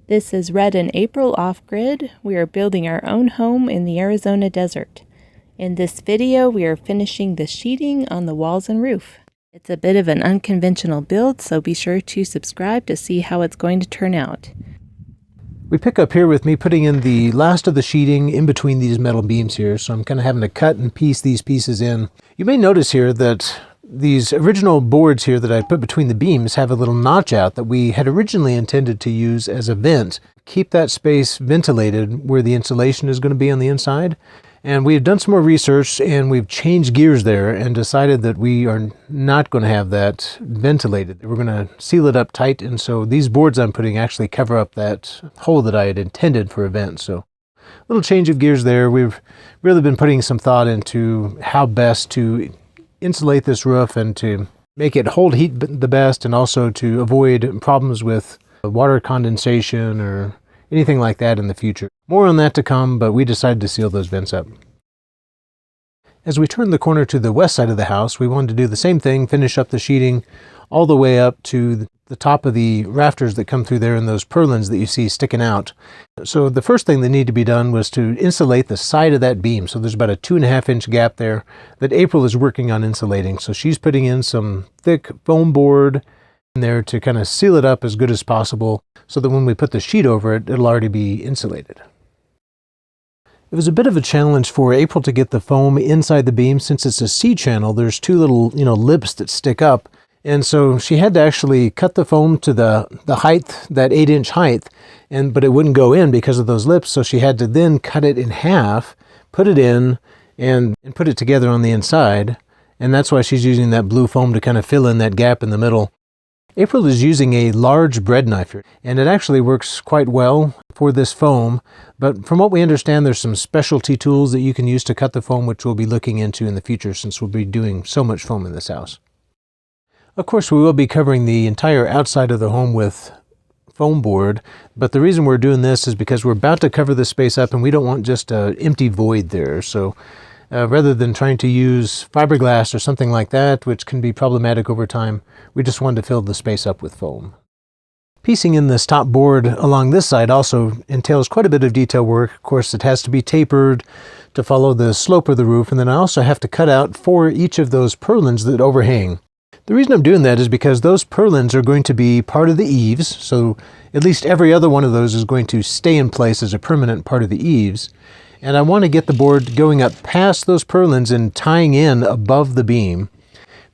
This is Red and April off-grid. We are building our own home in the Arizona desert. In this video, we are finishing the sheeting on the walls and roof. It's a bit of an unconventional build, so be sure to subscribe to see how it's going to turn out. We pick up here with me putting in the last of the sheeting in between these metal beams here, so I'm kind of having to cut and piece these pieces in. You may notice here that these original boards here that I put between the beams have a little notch out that we had originally intended to use as a vent. Keep that space ventilated where the insulation is going to be on the inside. And we've done some more research and we've changed gears there and decided that we are not going to have that ventilated. We're going to seal it up tight, and so these boards I'm putting actually cover up that hole that I had intended for a vent. So a little change of gears there. We've really been putting some thought into how best to insulate this roof and to make it hold heat the best, and also to avoid problems with water condensation or anything like that in the future. More on that to come, but we decided to seal those vents up. As we turned the corner to the west side of the house, we wanted to do the same thing, finish up the sheeting all the way up to the top of the rafters that come through there and those purlins that you see sticking out. So the first thing that needed to be done was to insulate the side of that beam. So there's about a 2.5-inch gap there that April is working on insulating. So she's putting in some thick foam board in there to kind of seal it up as good as possible so that when we put the sheet over it, it'll already be insulated. It was a bit of a challenge for April to get the foam inside the beam. Since it's a C-channel, there's two little, lips that stick up. And so she had to actually cut the foam to the height, that 8-inch height, but it wouldn't go in because of those lips. So she had to then cut it in half, put it in, and put it together on the inside. And that's why she's using that blue foam to kind of fill in that gap in the middle. April is using a large bread knife here, and it actually works quite well for this foam. But from what we understand, there's some specialty tools that you can use to cut the foam, which we'll be looking into in the future since we'll be doing so much foam in this house. Of course, we will be covering the entire outside of the home with foam board, but the reason we're doing this is because we're about to cover this space up and we don't want just an empty void there. So rather than trying to use fiberglass or something like that, which can be problematic over time, we just wanted to fill the space up with foam. Piecing in this top board along this side also entails quite a bit of detail work. Of course, it has to be tapered to follow the slope of the roof, and then I also have to cut out for each of those purlins that overhang. The reason I'm doing that is because those purlins are going to be part of the eaves, so at least every other one of those is going to stay in place as a permanent part of the eaves. And I want to get the board going up past those purlins and tying in above the beam,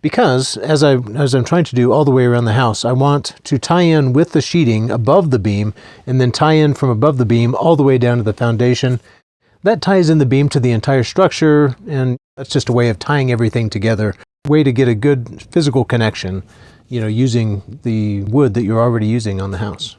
because as I'm trying to do all the way around the house, I want to tie in with the sheeting above the beam and then tie in from above the beam all the way down to the foundation. That ties in the beam to the entire structure, and that's just a way of tying everything together. Way to get a good physical connection, using the wood that you're already using on the house.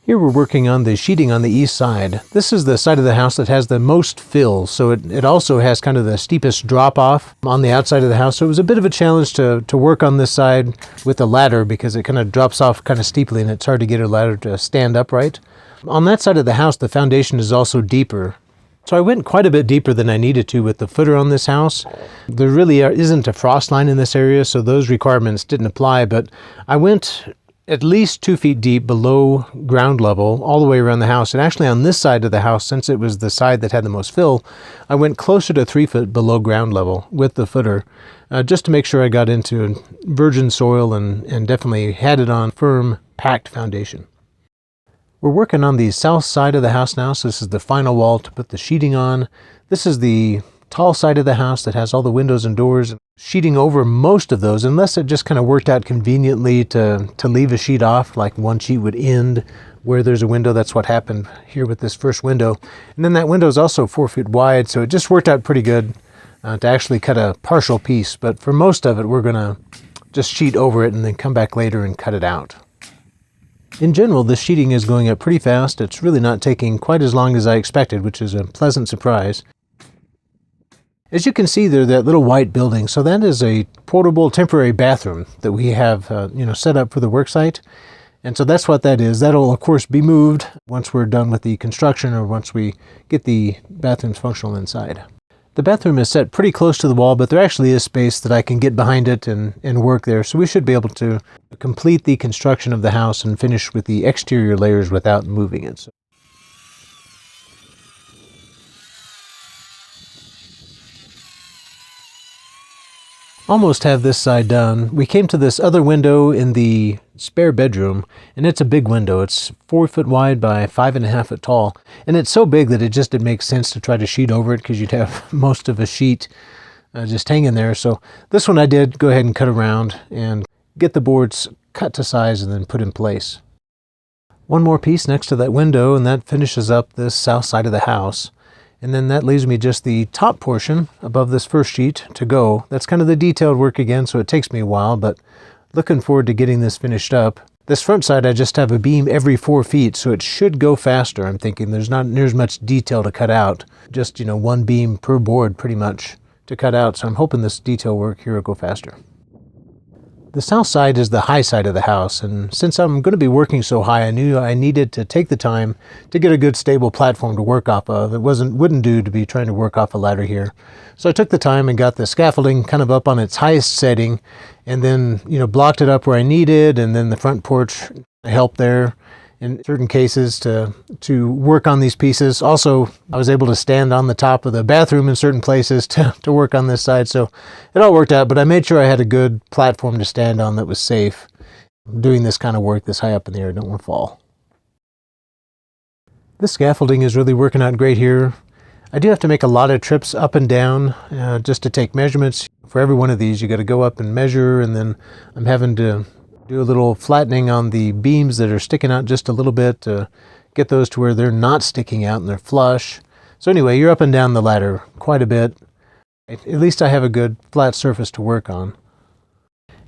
Here we're working on the sheeting on the east side. This is the side of the house that has the most fill, so it also has kind of the steepest drop off on the outside of the house. So it was a bit of a challenge to work on this side with a ladder because it kind of drops off kind of steeply and it's hard to get a ladder to stand upright. On that side of the house, the foundation is also deeper. So I went quite a bit deeper than I needed to with the footer on this house. There really isn't a frost line in this area, so those requirements didn't apply, but I went at least 2 feet deep below ground level all the way around the house. And actually on this side of the house, since it was the side that had the most fill, I went closer to 3 foot below ground level with the footer, just to make sure I got into virgin soil and definitely had it on firm, packed foundation. We're working on the south side of the house now, so this is the final wall to put the sheeting on. This is the tall side of the house that has all the windows and doors. Sheeting over most of those, unless it just kind of worked out conveniently to leave a sheet off, like one sheet would end where there's a window. That's what happened here with this first window. And then that window is also 4 feet wide, so it just worked out pretty good to actually cut a partial piece. But for most of it, we're going to just sheet over it and then come back later and cut it out. In general, this sheeting is going up pretty fast. It's really not taking quite as long as I expected, which is a pleasant surprise. As you can see there, that little white building, so that is a portable temporary bathroom that we have set up for the worksite. And so that's what that is. That'll, of course, be moved once we're done with the construction or once we get the bathrooms functional inside. The bathroom is set pretty close to the wall, but there actually is space that I can get behind it and work there. So we should be able to complete the construction of the house and finish with the exterior layers without moving it. So almost have this side done. We came to this other window in the spare bedroom, and it's a big window. It's 4 foot wide by 5.5 foot tall, and it's so big that it makes sense to try to sheet over it, because you'd have most of a sheet just hanging there. So this one I did go ahead and cut around and get the boards cut to size and then put in place. One more piece next to that window, and that finishes up this south side of the house. And then that leaves me just the top portion above this first sheet to go. That's kind of the detailed work again, so it takes me a while, but looking forward to getting this finished up. This front side, I just have a beam every 4 feet, so it should go faster. I'm thinking there's not near as much detail to cut out. Just, one beam per board pretty much to cut out, so I'm hoping this detail work here will go faster. The south side is the high side of the house, and since I'm going to be working so high, I knew I needed to take the time to get a good stable platform to work off of. It wouldn't do to be trying to work off a ladder here. So I took the time and got the scaffolding kind of up on its highest setting, and then, blocked it up where I needed, and then the front porch helped there in certain cases to work on these pieces. Also, I was able to stand on the top of the bathroom in certain places to work on this side, so it all worked out, but I made sure I had a good platform to stand on that was safe. Doing this kind of work this high up in the air, I don't want to fall. This scaffolding is really working out great here. I do have to make a lot of trips up and down just to take measurements. For every one of these, you got to go up and measure, and then I'm having to do a little flattening on the beams that are sticking out just a little bit to get those to where they're not sticking out and they're flush. So anyway, you're up and down the ladder quite a bit. At least I have a good flat surface to work on.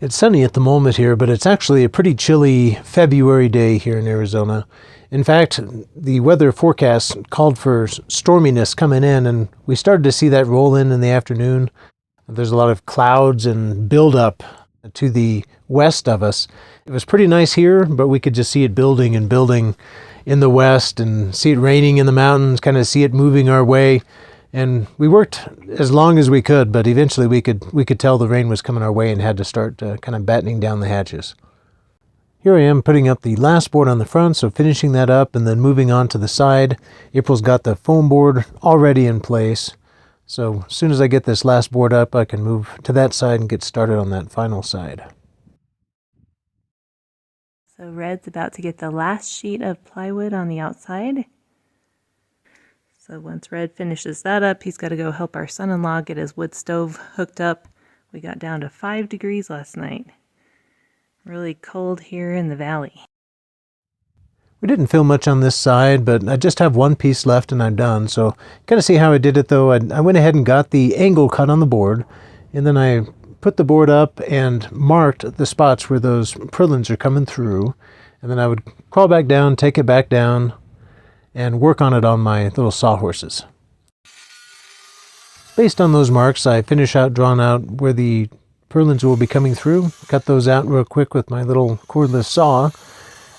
It's sunny at the moment here, but it's actually a pretty chilly February day here in Arizona. In fact, the weather forecast called for storminess coming in, and we started to see that roll in the afternoon. There's a lot of clouds and buildup to the west of us. It was pretty nice here, but we could just see it building and building in the west, and see it raining in the mountains, kind of see it moving our way. And we worked as long as we could, but eventually we could tell the rain was coming our way and had to start kind of battening down the hatches. Here I am putting up the last board on the front, so finishing that up and then moving on to the side. April's got the foam board already in place. So as soon as I get this last board up, I can move to that side and get started on that final side. So Red's about to get the last sheet of plywood on the outside. So once Red finishes that up, he's got to go help our son-in-law get his wood stove hooked up. We got down to 5 degrees last night. Really cold here in the valley. We didn't film much on this side, but I just have one piece left and I'm done. So kind of see how I did it though. I went ahead and got the angle cut on the board, and then I put the board up and marked the spots where those purlins are coming through. And then I would crawl back down, take it back down, and work on it on my little sawhorses. Based on those marks, I finish out drawing out where the purlins will be coming through. Cut those out real quick with my little cordless saw.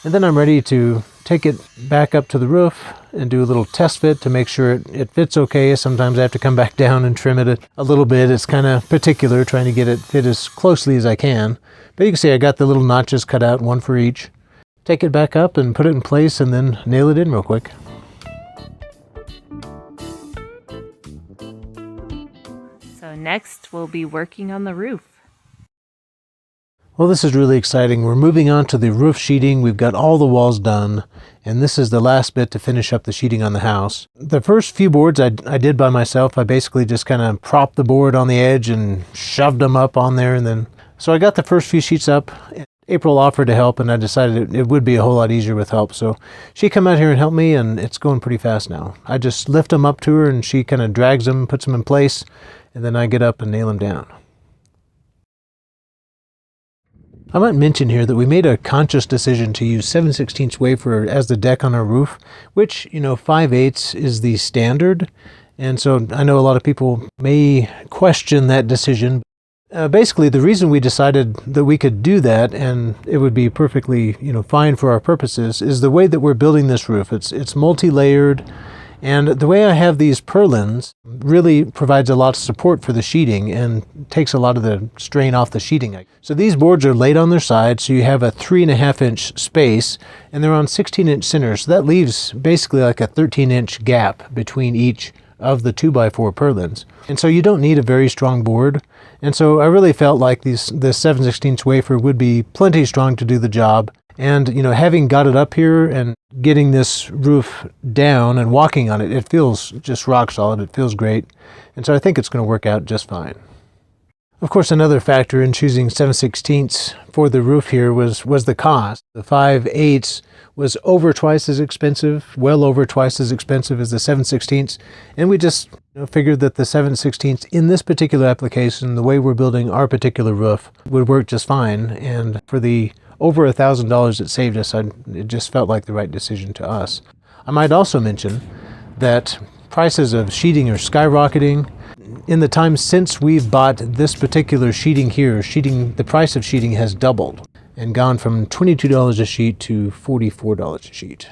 And then I'm ready to take it back up to the roof and do a little test fit to make sure it fits okay. Sometimes I have to come back down and trim it a little bit. It's kind of particular, trying to get it fit as closely as I can. But you can see I got the little notches cut out, one for each. Take it back up and put it in place and then nail it in real quick. So next we'll be working on the roof. Well, this is really exciting. We're moving on to the roof sheeting. We've got all the walls done, and this is the last bit to finish up the sheeting on the house. The first few boards I did by myself. I basically just kind of propped the board on the edge and shoved them up on there, and then so I got the first few sheets up. April offered to help, and I decided it would be a whole lot easier with help. So she come out here and helped me, and it's going pretty fast now. I just lift them up to her, and she kind of drags them, puts them in place, and then I get up and nail them down. I might mention here that we made a conscious decision to use 7/16 wafer as the deck on our roof, which, 5/8 is the standard. And so I know a lot of people may question that decision. Basically, the reason we decided that we could do that and it would be perfectly, fine for our purposes is the way that we're building this roof. It's multi-layered, And the way I have these purlins really provides a lot of support for the sheeting and takes a lot of the strain off the sheeting. So these boards are laid on their side, so you have a 3.5-inch space, and they're on 16-inch centers. So that leaves basically like a 13-inch gap between each of the 2x4 purlins. And so you don't need a very strong board. And so I really felt like the 7/16 wafer would be plenty strong to do the job. And, having got it up here and getting this roof down and walking on it, it feels just rock solid. It feels great. And so I think it's going to work out just fine. Of course, another factor in choosing 7/16 for the roof here was the cost. The 5/8 was over twice as expensive, well over twice as expensive as the 7/16. And we just figured that the 7/16 in this particular application, the way we're building our particular roof, would work just fine. And for the over $1,000 it saved us, it just felt like the right decision to us. I might also mention that prices of sheeting are skyrocketing. In the time since we've bought this particular sheeting here, the price of sheeting has doubled and gone from $22 a sheet to $44 a sheet.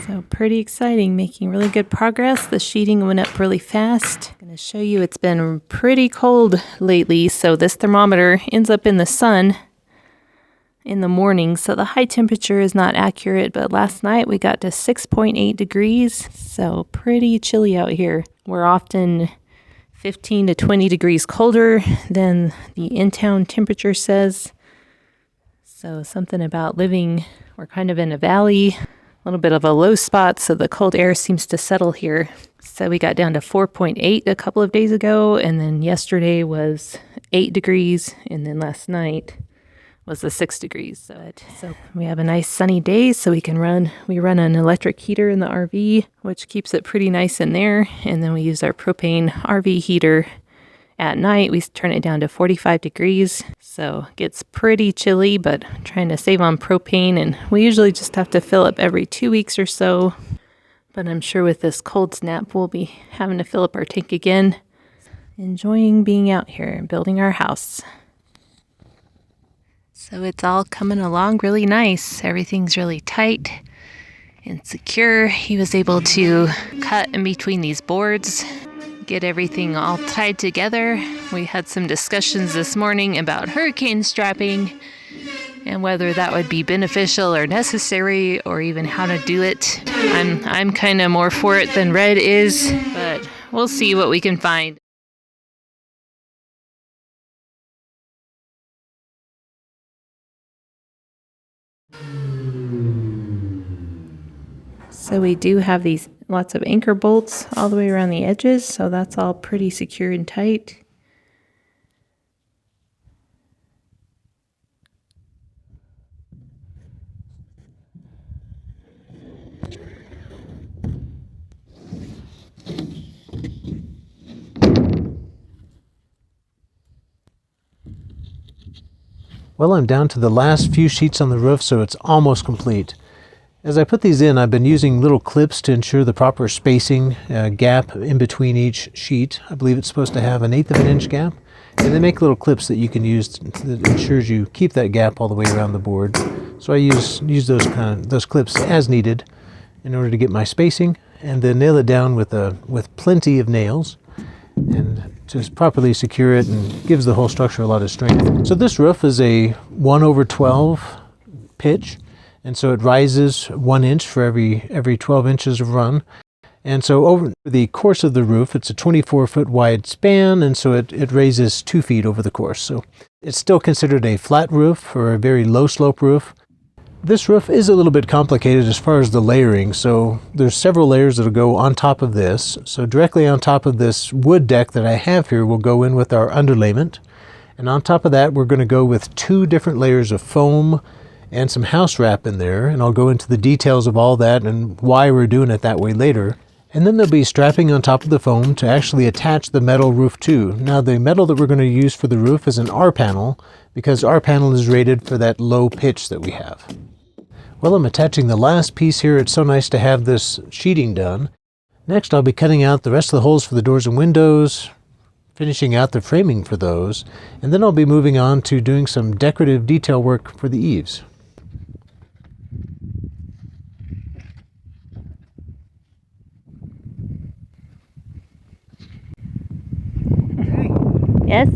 So pretty exciting, making really good progress. The sheeting went up really fast. I'm going to show you it's been pretty cold lately, so this thermometer ends up in the sun in the morning, so the high temperature is not accurate, but last night we got to 6.8 degrees, so pretty chilly out here. We're often 15 to 20 degrees colder than the in-town temperature says. So something about we're kind of in a valley, a little bit of a low spot, so the cold air seems to settle here. So we got down to 4.8 a couple of days ago, and then yesterday was 8 degrees, and then last night was the 6 degrees. So we have a nice sunny day, so we run an electric heater in the RV, which keeps it pretty nice in there. And then we use our propane RV heater at night. We turn it down to 45 degrees. So it gets pretty chilly, but trying to save on propane. And we usually just have to fill up every 2 weeks or so. But I'm sure with this cold snap, we'll be having to fill up our tank again. Enjoying being out here and building our house. So it's all coming along really nice. Everything's really tight and secure. He was able to cut in between these boards, get everything all tied together. We had some discussions this morning about hurricane strapping and whether that would be beneficial or necessary, or even how to do it. I'm kind of more for it than Red is, but we'll see what we can find. So we do have these lots of anchor bolts all the way around the edges, so that's all pretty secure and tight. Well, I'm down to the last few sheets on the roof, so it's almost complete. As I put these in, I've been using little clips to ensure the proper spacing gap in between each sheet. I believe it's supposed to have 1/8 of an inch gap. And they make little clips that you can use that ensures you keep that gap all the way around the board. So I use those clips as needed in order to get my spacing, and then nail it down with plenty of nails and just properly secure it, and gives the whole structure a lot of strength. So this roof is a 1/12 pitch. And so it rises 1 inch for every 12 inches of run. And so over the course of the roof, it's a 24-foot wide span, and so it raises 2 feet over the course. So it's still considered a flat roof or a very low slope roof. This roof is a little bit complicated as far as the layering. So there's several layers that'll go on top of this. So directly on top of this wood deck that I have here, we'll go in with our underlayment. And on top of that, we're going to go with 2 different layers of foam and some house wrap in there, and I'll go into the details of all that and why we're doing it that way later. And then there'll be strapping on top of the foam to actually attach the metal roof to. Now the metal that we're going to use for the roof is an R panel, because R panel is rated for that low pitch that we have. Well, I'm attaching the last piece here. It's so nice to have this sheeting done. Next, I'll be cutting out the rest of the holes for the doors and windows, finishing out the framing for those, and then I'll be moving on to doing some decorative detail work for the eaves. Yes?